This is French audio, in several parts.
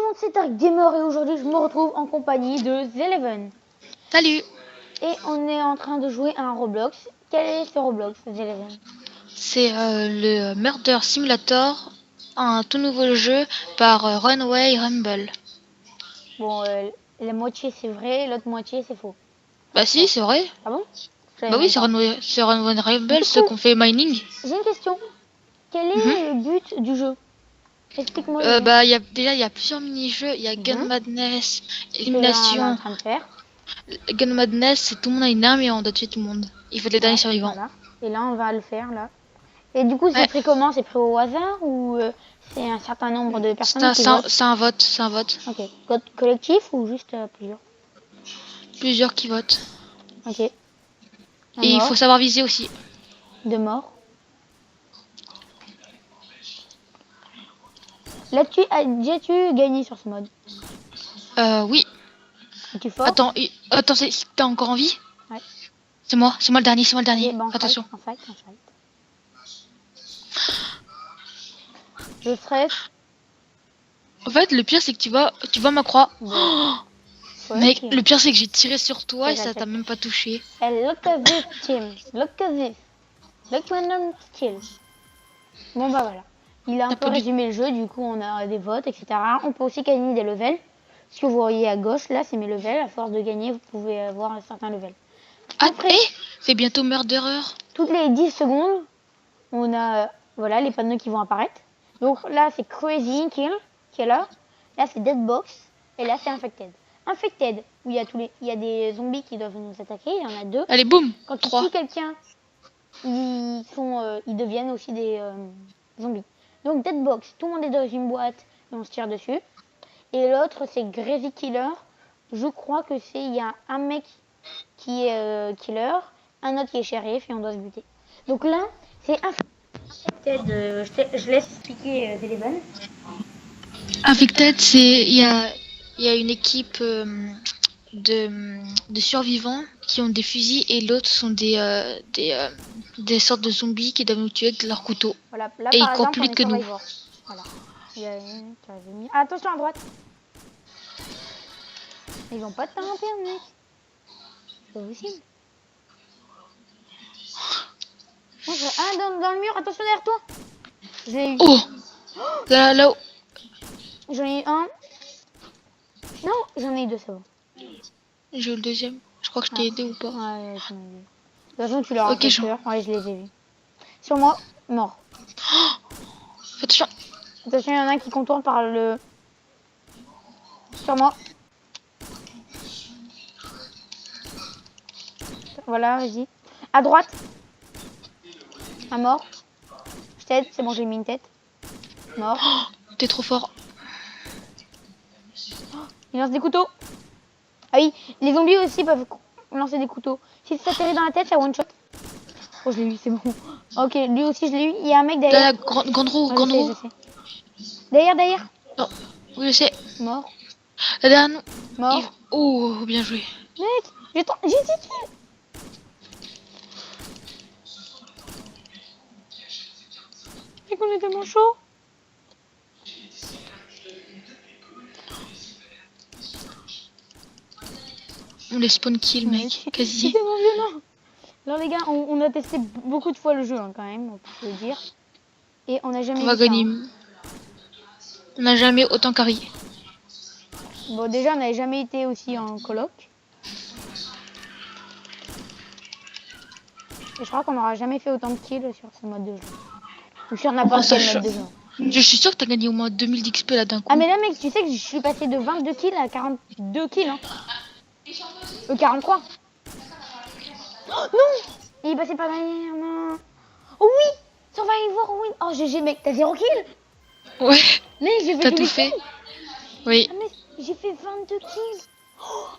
monde, c'est Dark Gamer et aujourd'hui je me retrouve en compagnie de Zeleven. Salut. Et on est en train de jouer à un Roblox. Quel est ce Roblox, Zeleven? C'est le Murder Simulator, un tout nouveau jeu par Runway Rumble. Bon, la moitié c'est vrai, l'autre moitié c'est faux. Bah si, c'est vrai. Ah bon? Bah oui, c'est Runway Rumble, Du ceux coup, qu'on fait mining. j'ai une question. Quel Mhm. est le but du jeu? Explique-moi le but. Bah il y a plusieurs mini-jeux. Il y a Gun Mhm. Madness, C'est ce que là on est en Élimination. train de faire. Gun Madness, c'est tout le monde a une arme et on doit tuer tout le monde. Il faut être les derniers Ouais, survivants. voilà. Et là on va le faire là. Et du coup, c'est Ouais. pris comment? C'est pris au hasard ou c'est un certain nombre de personnes qui votent? C'est un vote, c'est un vote. Ok. Vote collectif ou juste plusieurs? Plusieurs qui votent. Ok. Un Et il faut mort. savoir viser aussi. 2 morts. As-tu gagné sur ce mode? Oui. Es-tu fort? Attends, t'es encore en vie? Ouais. C'est moi le dernier, c'est moi le Ok, dernier. bah, Attention. en fight. Je stresse. En fait, le pire, c'est que tu vois ma croix. Bon. Oh, mec, le pire, c'est que j'ai tiré sur toi et Check, ça check. t'a même pas touché. Hey, look at this, team. Look at this. Look random kills. Bon, bah voilà. Il a un T'as peu pas du... résumé le jeu, du coup, on a des votes, etc. On peut aussi gagner des levels. Ce que vous voyez à gauche, là, c'est mes levels. À force de gagner, vous pouvez avoir un certain level. Ah, Après, c'est bientôt Murderer. toutes les 10 secondes, on a voilà, les panneaux qui vont apparaître. Donc là, c'est Crazy Kill qui est là. Là, c'est Deadbox. Et là, c'est Infected. Infected, où il y a des zombies qui doivent nous attaquer. Il y en a 2. Allez, boum. Quand tu 3. tues quelqu'un, ils deviennent aussi des zombies. Donc Deadbox, tout le monde est dans une boîte et on se tire dessus. Et l'autre, c'est Crazy Killer. Je crois que il y a un mec qui est killer, un autre qui est shérif et on doit se buter. Donc là, c'est Infected. Je laisse expliquer Zeleven. Infected, il y a une équipe de survivants qui ont des fusils et l'autre sont des sortes de zombies qui doivent nous tuer avec leur couteau. Voilà, là Et par ils courent exemple, plus on vite est que nous. Survivor. Voilà. Il y a une qui avait mis. Ah, attention à droite. Ils vont pas te t'inventer, mec. C'est pas possible. Ah, dans le mur, attention derrière toi. Je l'ai eu. Oh, là-haut. J'en ai eu un. Non, j'en ai eu 2, c'est bon. J'ai eu le deuxième. Je crois que je t'ai aidé ou pas. Ouais, j'en ai eu 2. De toute façon, tu leur as Ok, fait peur. Ouais, je les ai vus. Sur moi, mort. Attention. Attention, il y en a un qui contourne par le. Sur moi. Voilà, vas-y. À droite. Un mort. Je t'aide, c'est bon, j'ai mis une tête. Mort. T'es trop fort. Il lance des couteaux. Ah oui, les zombies aussi peuvent lancer des couteaux. Si ça t'atterrit dans la tête, ça one shot. Oh, je l'ai eu, c'est bon. Ok, lui aussi, je l'ai eu. Il y a un mec derrière. Là, grande roue, Oh, grande roue. je sais. Derrière. Non, oui, je sais. Mort. Là, derrière nous. Mort. Oh, bien joué. Mec, j'ai dit. Mec, on est tellement chaud. On les spawn kill, mec. Quasi. C'est tellement violent. Alors les gars, on a testé beaucoup de fois le jeu hein, quand même, on peut le dire. Et on n'a jamais On va vu ça. gagner. On n'a jamais autant carry. Bon, déjà, on n'avait jamais été aussi en coloc. Et je crois qu'on n'aura jamais fait autant de kills sur ce mode de jeu. Ou sur n'importe quel mode de jeu. Je suis sûr que t'as gagné au moins 2000 d'XP là d'un coup. Ah mais là mec, tu sais que je suis passé de 22 kills à 42 kills. Hein. 43. Oh, non. Il est passé par derrière, non. Oh oui. Survivor, oui. Oh GG mec, t'as 0 kills. Ouais. Mais j'ai fait T'as tous tout les fait. kills. Oui. Ah mais j'ai fait 22 kills.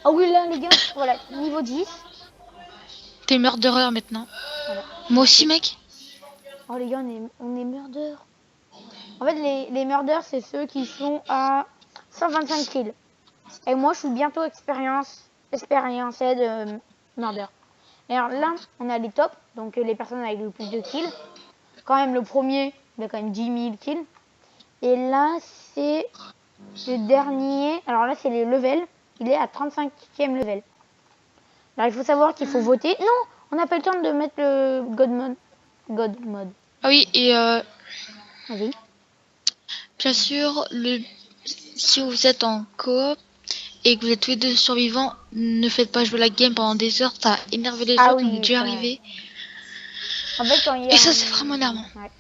Ah oui là les gars, voilà, niveau 10. T'es murderer maintenant. Voilà. Moi aussi mec. Oh les gars, on est murder. En fait les murders c'est ceux qui sont à 125 kills. Et moi je suis bientôt expériencé de murder. Alors là, on a les tops, donc les personnes avec le plus de kills. Quand même le premier, il a quand même 10 000 kills. Et là, c'est Le dernier, alors là c'est les levels, il est à 35e level. Alors il faut savoir qu'il faut voter. Non, on n'a pas le temps de mettre le God mode. God mode. Ah oui, et Vas-y. bien sûr, si vous êtes en coop et que vous êtes tous les deux survivants, ne faites pas jouer la game pendant des heures, ça a énervé les Ah autres, ça m'est oui, déjà ça- arrivé. En fait, quand il y a Et ça, un- c'est vraiment énervant. Ouais.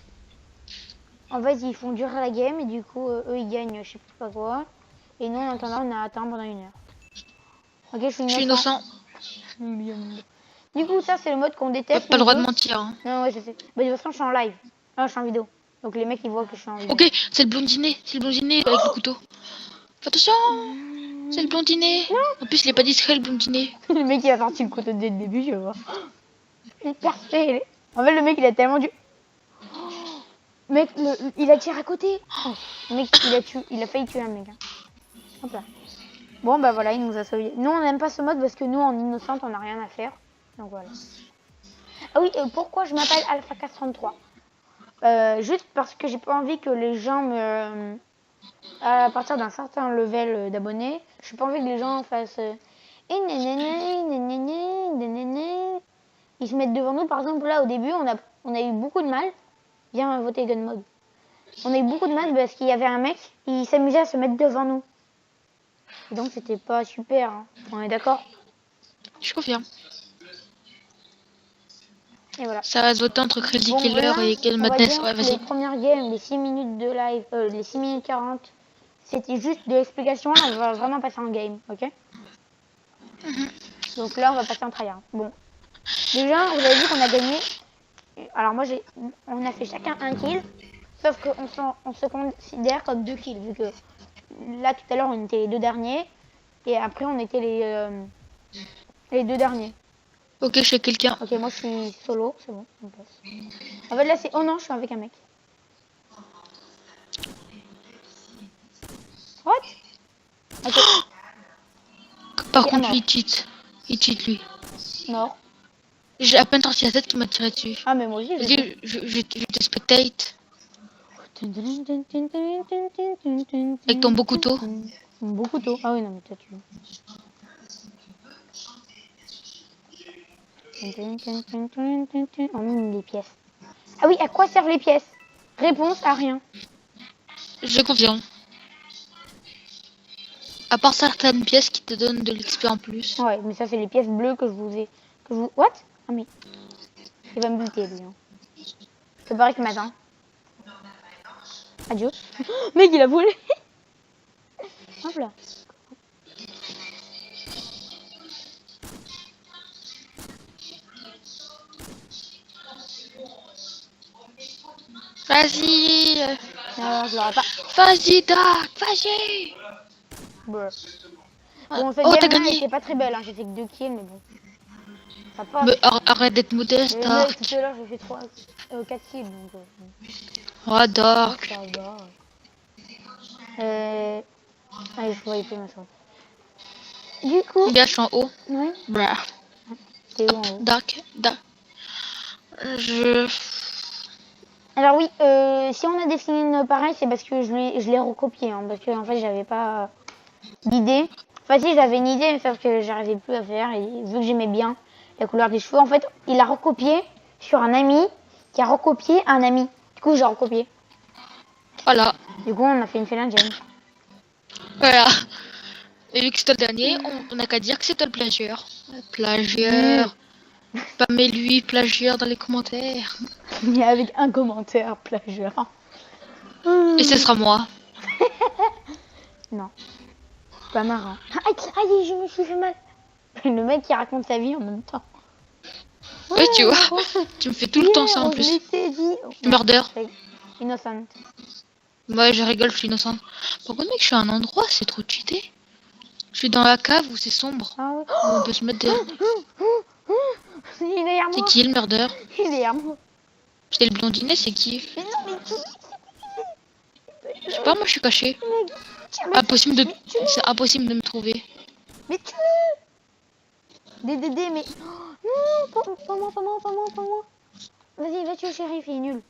En fait, ils font durer la game et du coup, eux, ils gagnent je sais pas quoi. Et nous, en attendant, on a atteint pendant 1 heure. Ok, je suis Je suis innocent. innocent, Du coup, ça, c'est le mode qu'on pas, déteste. pas le nous droit de deux. mentir. Hein. Non, ouais, je sais. Bah, de toute façon, je suis en live. Ah, je suis en vidéo. Donc, les mecs, ils voient que je suis en vidéo. Ok, c'est le blondinet avec le couteau. Fais attention, c'est le blondinet. En plus, il est pas discret le blondinet. Le mec, il a sorti le couteau dès le début, je vois. Il est parfait. En fait, le mec, il a tellement dû... Mec, il a tiré à côté. Oh, le mec, il a failli tuer un mec. Hein. Hop là. Bon, bah voilà, il nous a sauvé. Nous, on n'aime pas ce mode parce que nous, en innocente, on n'a rien à faire. Donc voilà. Ah oui, pourquoi je m'appelle Alpha 433 juste parce que j'ai pas envie que les gens me... à partir d'un certain level d'abonnés, j'ai pas envie que les gens fassent... Ils se mettent devant nous. Par exemple, là, au début, on a eu beaucoup de mal. Viens voter Gun Mode. On a eu beaucoup de mal parce qu'il y avait un mec, il s'amusait à se mettre devant nous. Et donc, c'était pas super. Hein. On est d'accord? Je confirme. Et voilà. Ça va se voter entre Crazy Bon, Killer voilà, et Kill on va Madness. dire Ouais, que vas-y. les premières games, les 6 minutes de live, les 6 minutes 40, c'était juste de l'explication. Là, on va vraiment passer en game, ok? Donc là, on va passer en tryhard. Bon. Déjà, vous avez vu qu'on a gagné. Alors moi, on a fait chacun un kill. Sauf qu'on se considère comme 2 kills. Vu que là, tout à l'heure, on était les 2 derniers. Et après, on était les 2 derniers. Ok, je suis quelqu'un. Ok, moi, je suis solo. C'est bon, on passe. En fait, là, c'est... Oh non, je suis avec un mec. What? Ok, Par Ok, contre, mort. lui, il cheat, lui. mort. J'ai à peine sorti la tête qui m'a tiré dessus. Ah, mais moi aussi, je Vas-y, je te spectate. Avec ton beau couteau. Mon beau couteau. Ah oui, non, mais toi, tu... On met les pièces. Ah oui, à quoi servent les pièces? Réponse, à rien. Je confirme. À part certaines pièces qui te donnent de l'XP en plus. Ouais, mais ça, c'est les pièces bleues que je vous ai... What? Ah, mais... Il va me buter, lui. Hein. C'est pareil que matin. Adieu. Mec, il a volé. Hop là. Vas-y. Non, je l'aurai pas. Vas-y, Dark. Vas-y. Bon, cette Oh, t'as game-là, gagné. était pas très belle. Hein. J'ai fait que 2 kills, mais bon. Ça passe. Mais arrête d'être modeste, Mais Dark. tout à l'heure, j'ai fait 4 kills. Donc, Oh, Dark. ça va. Allez, je voyais plus ma chose. Du coup... Bien, je suis en haut. Ouais, Blah. t'es où en haut? Dark. Alors oui, si on a des films pareils, c'est parce que je l'ai recopié. Hein, parce que en fait, j'avais pas d'idée. Enfin si, j'avais une idée, mais sauf que j'arrivais plus à faire. Et vu que j'aimais bien la couleur des cheveux, en fait, il a recopié sur un ami qui a recopié un ami. Du coup, j'ai recopié. Voilà. Du coup, on a fait une challenge. Voilà. Et vu que c'est toi le dernier, on n'a qu'à dire que c'est toi le plagieur. Plagieur. Pas mais lui, plagieur dans les commentaires. Mais avec un commentaire plagiat. Et ce sera moi. Non, pas marrant. Aïe, je me suis fait mal. Le mec qui raconte sa vie en même temps. Ouais, tu vois. Tu me fais tout le temps ça en on plus. l'était dit. Murder. Innocent. Ouais, je rigole, je suis innocente. Par contre, mec, je suis à un endroit, c'est trop cheaté. Je suis dans la cave où c'est sombre. Ah ouais. Où on peut se mettre derrière. Il est derrière C'est moi. qui le murder? Il est derrière moi. C'est le blondinet, c'est qui? Mais non, mais tu... Je sais pas, moi je suis caché. Tiens, mais C'est impossible de me trouver. Mais tu... Dédé, mais... Oh, non, pas moi. Vas-y, va tuer le shérif, il est nul.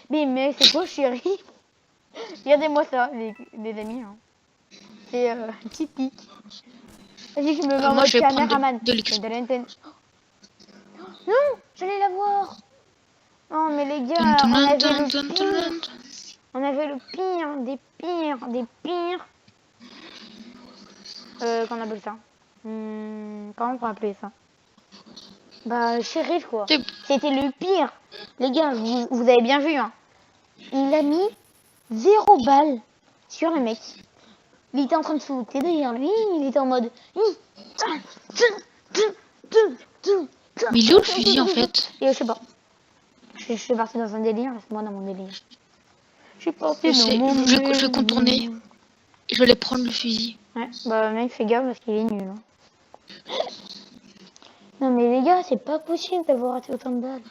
Mais mec, c'est quoi le shérif? Regardez-moi ça, les amis. Hein. C'est typique. Vas-y, je me mets en Moi, mode je vais prendre caméraman. de l'exp. Non, j'allais la voir. Non, mais les Dun, gars, dun, on avait dun, le dun, dun, pire. dun. On avait le pire, des pires, des pires. Qu'on appelle ça comment on peut appeler ça? Bah, shérif, quoi. C'est- C'était le pire. Les gars, vous avez bien vu, hein. Il a mis 0 balle sur le mec. Il était en train de sauter derrière lui. Il était en mode... Mais il est où le fusil en fait? Et je sais pas. Je suis partie dans un délire. Laisse-moi dans mon délire. Je suis partie Je dans sais, mon je délire. vais contourner. Et je vais aller prendre le fusil. Ouais, bah mec, fais gaffe parce qu'il est nul. Hein. Non mais les gars, c'est pas possible d'avoir raté autant de balles.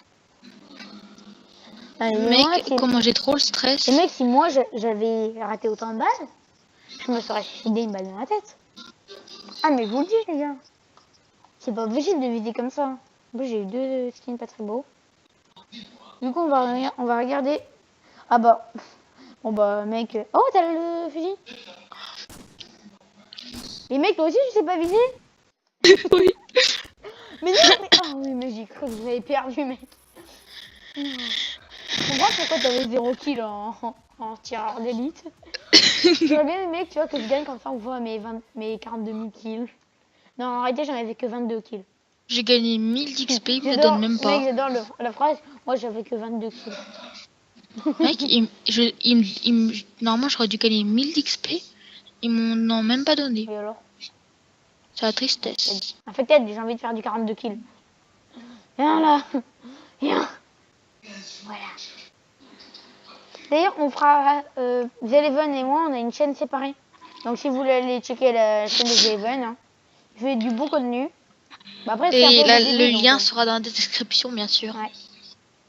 Allez, Mec, moi, comment j'ai trop le stress. Et mec, si moi j'avais raté autant de balles, je me serais suicidé une balle dans la tête. Ah mais vous le dites les gars. C'est pas obligé de viser comme ça. Moi j'ai eu 2 skins pas très beaux. Du coup on va regarder. Ah bah. Bon bah mec. Oh t'as le fusil. Mais mec toi aussi tu sais pas viser. Oui. Mais non mais. Ah oui mais j'ai cru que vous avez perdu mec. Je comprends pourquoi t'avais 0 kill en tireur d'élite. J'aurais bien aimé que tu vois que je gagne comme ça on voit mes 42 000 kills. Non en réalité j'en avais que 22 kills. J'ai gagné 1000 d'XP, il me donne même pas. Mec j'adore la phrase. Moi j'avais que 22 kills. Mec, normalement j'aurais dû gagner 1000 d'XP. Ils m'en ont même pas donné. Et alors? C'est la tristesse. En fait j'ai envie de faire du 42 kills. Viens là. Viens. Voilà. D'ailleurs on fera Zeleven et moi on a une chaîne séparée. Donc si vous voulez aller checker la chaîne de Zeleven, hein, je fais du beau contenu. Bah, après, c'est un Et peu là, le début, le donc, lien sera dans la description, bien sûr. Ouais.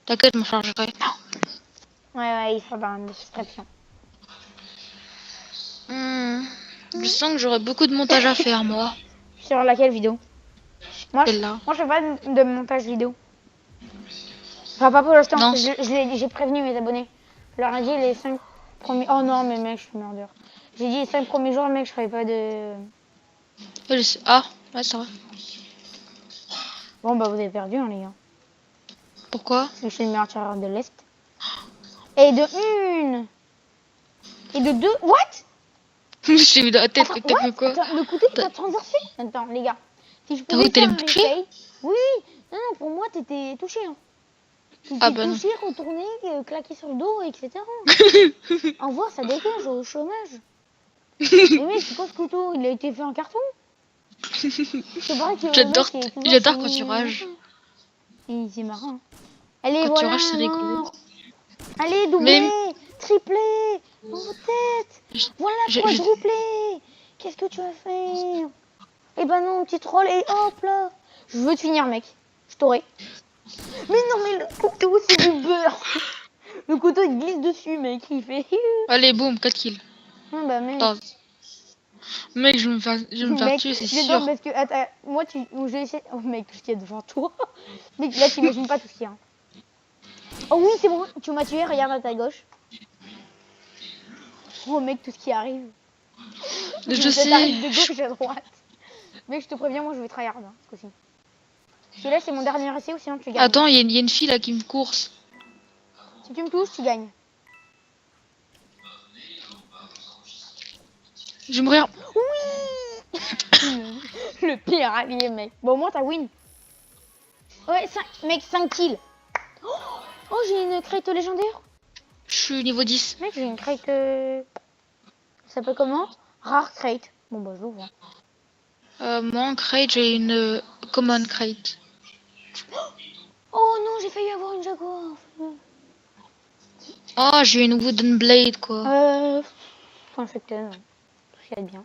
T'inquiète, je m'en chargerai. Ouais, il sera dans la description. Je sens que j'aurai beaucoup de montage à faire, moi. Sur laquelle vidéo? Moi, Celle-là. je fais pas de montage vidéo. Enfin, pas pour l'instant. Non. J'ai prévenu mes abonnés. Je leur ai dit les 5 premiers... Oh non, mais mec, je suis merdeur. J'ai dit les 5 premiers jours, mec, je ferai pas de... Ah, ouais, c'est vrai. Bon, bah, vous avez perdu, hein, les gars. Pourquoi? Parce que je suis le meilleur tireur de l'Est. Et de 1. Et de 2. What? Je suis vu dans la tête, Attends, t'as vu quoi? Attends, le couteau qui t'a transversé? Attends, les gars. Si je T'as pouvais vu que t'allais faire me un toucher? replay... Oui. Non, pour moi, t'étais touché. Hein. T'étais Ah bah non. touché, retourné, claqué sur le dos, etc. En voir, ça dégage au chômage. Mais mec, c'est quoi ce couteau? Il a été fait en carton? C'est vrai que J'adore quand tu rages. C'est marrant. Allez, Quand tu voilà. rages, c'est rigolo. Allez, doublé, triplé, en tête. Voilà, quadruplé. Qu'est-ce que tu vas faire? Eh ben non, petit troll, et hop là. Je veux te finir, mec. Je t'aurai. Mais non, mais le couteau, c'est du beurre. Le couteau, il glisse dessus, mec. Il fait... Allez, boum, 4 kills. Ah bah, mec. Attends. Mec, je vais me faire tuer, c'est sûr. Parce que, attends, moi, j'ai essayé... Oh, mec, tout ce qu'il y a devant toi. Mec, là, t'imagines pas tout ce qu'il y a. Oh oui, c'est bon, tu m'as tué, regarde à ta gauche. Oh, mec, tout ce qui arrive. Je sais. T'arrives de gauche à droite. Mec, je te préviens, moi, je vais tryhard, hein, ce coup-ci. Parce que là, c'est mon dernier essai ou sinon tu gagnes. Attends, il y a une fille là qui me course. Si tu me touches, tu gagnes. Je vais mourir. Oui. Le pire allié, mec. Bon, au moins, t'as win. Ouais, 5 kills. Oh, j'ai une crête légendaire. Je suis niveau 10. Mec, j'ai une crête... Ça s'appelle comment? Rare crate. Bon, bah, je l'ouvre. Moi, en crate, j'ai une common crate. Oh non, j'ai failli avoir une jaguar. Oh, j'ai une wooden blade, quoi. Infecté, non. Tout ce qui est bien.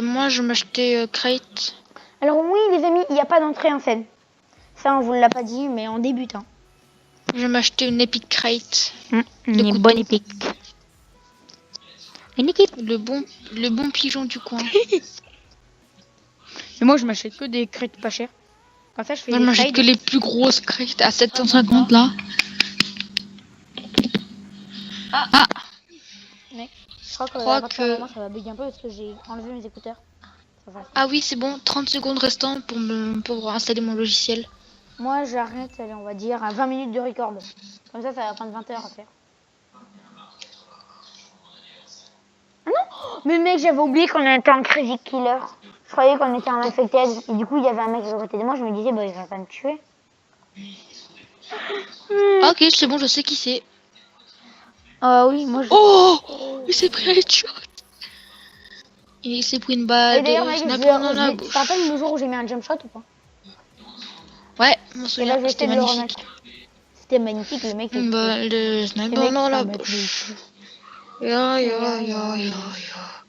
Moi, je m'achetais crate. Alors oui, les amis, il n'y a pas d'entrée en scène. Ça, on vous l'a pas dit, mais en débutant. Je m'achetais une epic crate. Une bonne épique. Une équipe. Le bon pigeon du coin. Mais moi, je m'achète que des crêtes pas chères. Comme ça, je fais Moi, des je m'achète trades. que les plus grosses crates à 750 là. Ah. Mais Je crois que crois à partir d'un que- moment, ça va bugger un peu parce que j'ai enlevé mes écouteurs. Ça va. Ah oui, c'est bon, 30 secondes restant pour installer mon logiciel. Moi, j'arrête, allez, on va dire, à 20 minutes de record. Comme ça va prendre 20 heures à faire. Ah non! Mais mec, j'avais oublié qu'on était en Crazy Killer. Je croyais qu'on était en Infected. Et du coup, il y avait un mec à côté de moi. Je me disais, bah, il va pas me tuer. Ah, ok, c'est bon, je sais qui c'est. Ah oui, moi je. Oh, il s'est pris un headshot. Il s'est pris une balle Et d'ailleurs, de mec, sniper dans la tu te bouche. rappelles le jour où j'ai mis un jump shot ou pas? Ouais, mon Et là, souvenir, j'ai c'était essayé de le magnifique. remettre. C'était magnifique, le mec. Une balle de Le sniper mec, dans c'est la un bête de bouche. fou. Ya, ya, ya, ya, ya.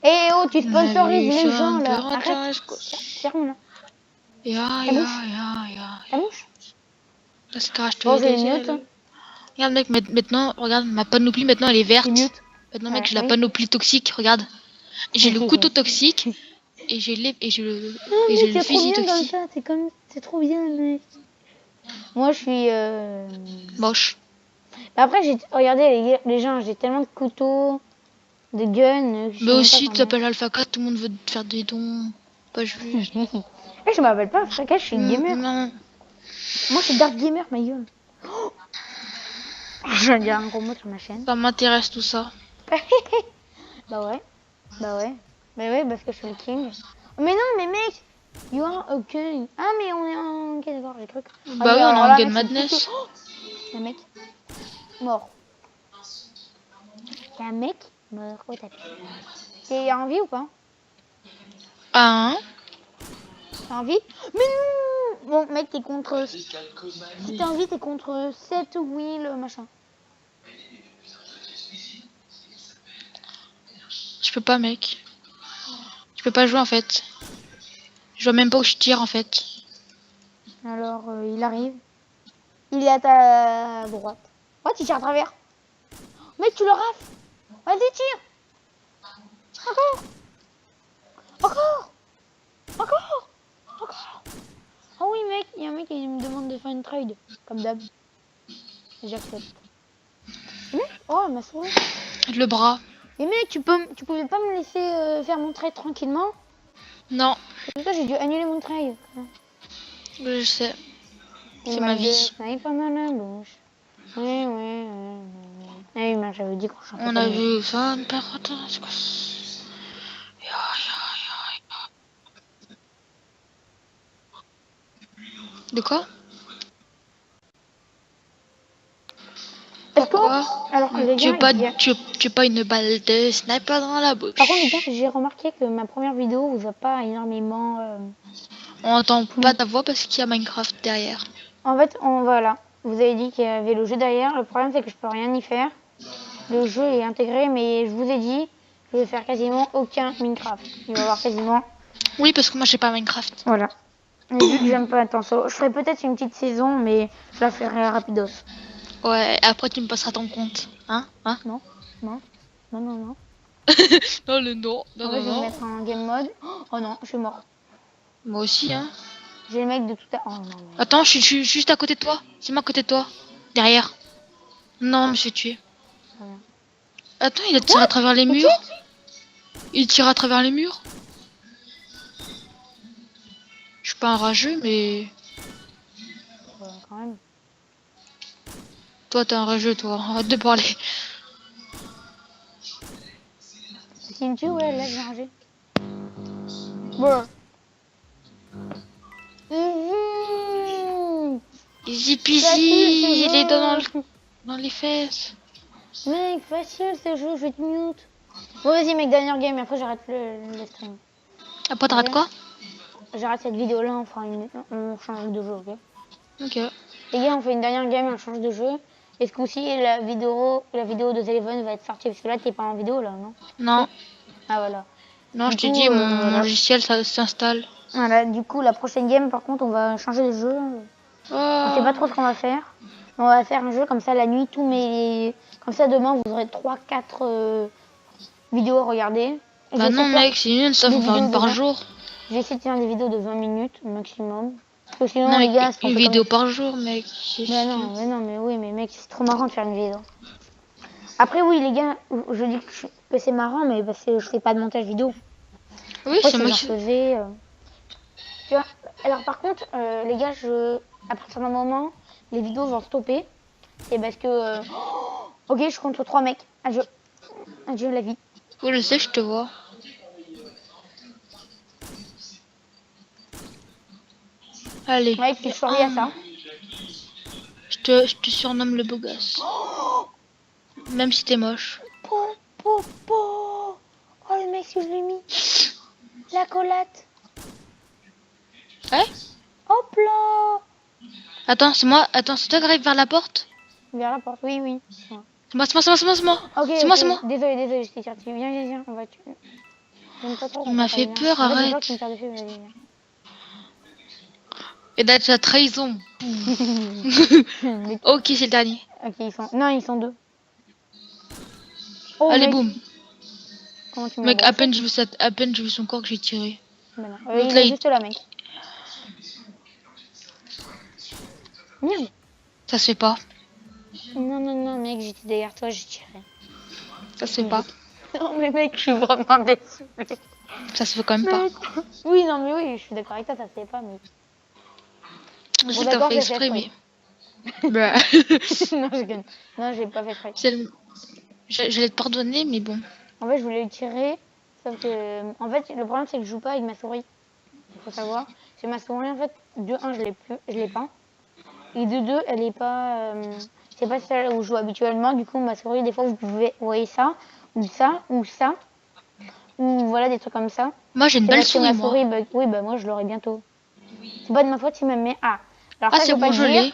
Eh oh, tu sponsorises les gens là. Arrête. Arrête. Ferme là. Ya, Ta ya, bouche. ya, ya. Ta mouche. Ça se crache Bon, tous j'ai les une mute. ailes. Regarde mec, maintenant, regarde, ma panoplie maintenant elle est verte. C'est mute. Maintenant mec, Ouais, j'ai la oui. panoplie toxique, regarde. J'ai le couteau toxique et j'ai le Ah, et mec, j'ai le c'est trop fusil bien comme toxique. ça. C'est trop bien, mec. Moi, je suis. Moche. Après, regardez les gens, j'ai tellement de couteaux, de guns. Je sais Mais même aussi, pas tu comment. t'appelles Alpha 4, tout le monde veut te faire des dons. Pas juste. Eh, je m'appelle pas Fracas, je suis gamer. Non. Moi, je suis Dark Gamer, ma gueule. Je viens de dire un gros mot sur ma chaîne. Ça m'intéresse tout ça. Bah ouais. Bah ouais, parce que je suis le king. Mais non, mais mec, you are a king. Ah, mais on est en. Ok, d'accord, j'ai cru que. Bah mais oui, on est alors en là, Game mec, c'est Madness. plus que- Oh, un mec mort. Il y a un mec mort au tapis. T'es en vie ou pas? Ah, hein. T'es en vie? Mais non! Bon, mec, t'es contre. Si t'es en vie, t'es contre 7 Will, machin. Je peux pas, mec. Je peux pas jouer en fait. Je vois même pas où je tire en fait. Alors, il arrive. Il est à ta droite. Ouais, tu tires à travers. Mec, tu le rafles. Vas-y, tire. Tire encore. Encore. Encore. Encore. Oh oui, mec, il y a un mec qui me demande de faire une trade. Comme d'hab. J'accepte. Mec, oh, ma souris. Le bras. Mais mec, tu pouvais pas me laisser faire mon trade tranquillement? Non, C'est pour ça que j'ai dû annuler mon trade. je sais. C'est Il ma m'a vie. sniper dans la bouche. Ouais. Ah oui, mais j'avais dit qu'on chantait On pas a de vu ça, ne perd pas. De quoi? Est-ce que, Pourquoi? alors que les Tu gars, es pas, tu es pas une balle de sniper dans la bouche. par contre, les gars, j'ai remarqué que ma première vidéo vous a pas énormément. On entend pas ta voix parce qu'il y a Minecraft derrière. En fait, voilà. Vous avez dit qu'il y avait le jeu derrière. Le problème, c'est que je peux rien y faire. Le jeu est intégré, mais je vous ai dit, je vais faire quasiment aucun Minecraft. Il va y avoir quasiment. Oui, parce que moi j'ai pas Minecraft. Voilà. Et vu que j'aime pas tant solo, je ferai peut-être une petite saison, mais je la ferai rapidos. Ouais, après tu me passeras ton compte. Hein? Non. Non, le non. En fait, je vais me mettre en game mode. Oh non, je suis mort. Moi aussi, hein. J'ai le mec de tout à. Oh non. Attends, je suis juste à côté de toi. C'est moi à côté de toi. Derrière. Non, je me suis tué. Voilà. Attends, il a tiré à travers les murs. Il tire à travers les murs. Je suis pas un rageux, mais... Quand même. Toi, t'es un rageux, toi. Arrête de parler. C'est une tue, ouais, là, j'ai rangé. Bon. Easy peasy. Facile, Il ce est dans, jeu. dans les fesses. Mec, facile ce jeu, je vais te mute. Bon, vas-y, mec, dernière game, et après j'arrête le stream. Après, t'arrêtes quoi? J'arrête cette vidéo là, on change de jeu, ok? Ok. Les gars, on fait une dernière game, on change de jeu. Et ce coup-ci, la vidéo de Zeleven va être sortie, parce que là, t'es pas en vidéo là, non? Non. Ah, voilà. Non, Du je t'ai coup, dit, mon voilà. logiciel, ça s'installe. Voilà, du coup, la prochaine game, par contre, on va changer de jeu. Oh. On sait pas trop ce qu'on va faire. On va faire un jeu comme ça la nuit, comme ça demain vous aurez 3-4 vidéos à regarder. Et Bah je vais non, essayer de faire mec, c'est nul, ça, faut des faire vidéos une par de jour. Je vais essayer de faire des vidéos de 20 minutes maximum. Parce que sinon Non, les mais gars, une vidéo par jour, mec. mais oui, mais mec, c'est trop marrant de faire une vidéo. Après oui les gars, je dis que que c'est marrant, mais parce que je fais pas de montage vidéo. Oui, Après, c'est si moi j'en qui... faisais, tu vois. Alors par contre, les gars, à partir d'un moment, les vidéos vont stopper. C'est parce que, ok, je suis contre 3 mecs. Adieu, adieu la vie. Oui, je sais, je te vois. Allez. Ouais, puis je survis à ça. Je te surnomme le beau gosse. Même si t'es moche. Po, po, po. Oh le mec, si je l'ai mis. La collate. Ouais. Hop là. Attends, c'est moi. Attends, c'est toi qui arrive vers la porte. Vers la porte, oui, oui. Ouais. C'est moi, c'est moi, c'est moi, c'est moi, c'est moi. Ok, C'est ok. moi, c'est moi. Désolé, je t'ai tiré dessus. Viens, on va tuer. J'aime pas trop Il quand m'a ça fait vient. peur, En fait, j'ai peur arrête. qu'il me tire dessus, mais vas-y, Et là, tu as trahison. viens. Ok, c'est le dernier. Ok, Non, ils sont 2. Oh, Allez, mec. boum. Comment tu m'as Mec, à brossé? peine j'ai vu son corps que j'ai tiré. Ben non. L'autre Il là, est juste là, mec. Merde. Ça se fait pas. Non, mec, j'étais derrière toi, j'ai tiré. Ça se fait pas. Non, mais mec, je suis vraiment déçue. Ça se fait quand même pas. Mec. Oui, non, mais oui, je suis d'accord avec toi, ça se fait pas, mais. Je sais que t'as d'accord, fait j'ai fait exprès, mais... exprès. Bah. Non, je gagne. Non, j'ai pas fait exprès. J'allais te pardonner, mais bon. En fait, je voulais le tirer, sauf que. En fait, le problème, c'est que je joue pas avec ma souris. Il faut savoir. C'est ma souris, en fait, de 1, je l'ai pas. Et de 2, elle est pas. Je sais pas si c'est là où je joue habituellement. Du coup, ma souris, des fois, vous voyez ça, ou ça, ou ça. Ou voilà, des trucs comme ça. Moi, j'ai une C'est belle parce que souris, ma moi. souris bug. Oui, bah moi, je l'aurai bientôt. C'est pas de ma faute si ma mère. Ah, alors Ah, ça, je c'est veux pas bon, te je dire. l'ai.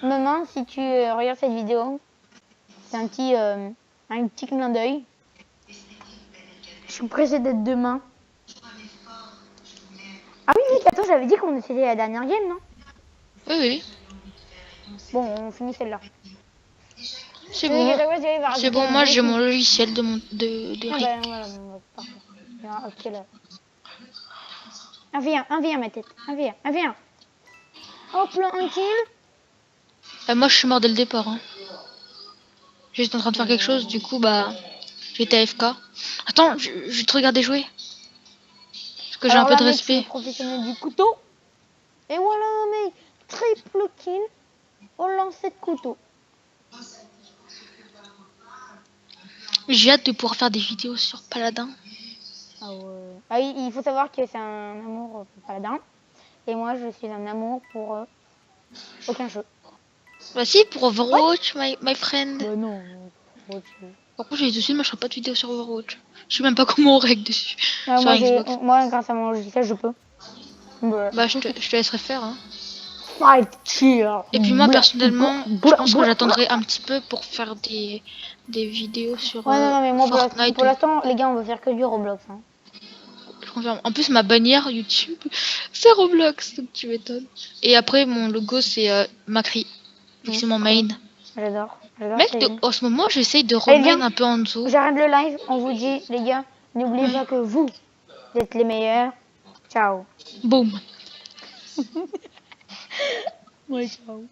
Maman, si tu regardes cette vidéo, c'est un petit clin d'œil. Je suis pressée d'être demain. Ah oui, mec, attends, j'avais dit qu'on était la dernière game, non? Oui, oui. Bon, on finit celle-là. C'est Je sais bon. qu'à chaque fois, j'arrive à C'est rajouter bon, un moi, bruit j'ai qui- mon logiciel de Ah RIP. bah voilà, bon, parfait. Ah, ok, là. 1v1, ma tête. 1v1. Hop là, un kill. Moi, je suis mort dès le départ. Hein. J'étais en train de faire quelque chose, du coup, bah... J'étais AFK. Attends, je vais te regarder jouer. Parce que j'ai un Alors peu là, de mec, je suis respect. professionnel du couteau. Et voilà, mec. Triple kill au lancer de couteau. J'ai hâte de pouvoir faire des vidéos sur Paladin. Ah ouais. Ah, il faut savoir que c'est un amour pour Paladin. Et moi, je suis un amour pour aucun jeu. Bah si, pour Overwatch, my friend. Bah non. Par contre, j'ai dit dessus, moi je ferai pas de vidéo sur Overwatch. Je sais même pas comment on règle dessus. Ah, Sur Xbox. moi, grâce à mon logiciel, je peux. Bah je te laisserai faire. Hein. Fight cheer. Et puis moi personnellement, je pense que j'attendrai un petit peu pour faire des vidéos sur Ouais, non, mais moi, Fortnite. pour l'instant, les gars, on va faire que du Roblox. Hein. Je confirme. En plus, ma bannière YouTube, c'est Roblox, donc tu m'étonnes. Et après, mon logo, c'est Macri. C'est mon main. J'adore. Mec, en ce moment, j'essaye de Allez, remain viens. un peu en dessous. J'arrête le live. On vous dit, les gars, n'oubliez pas que vous êtes les meilleurs. Ciao. Boum. Ouais, ciao.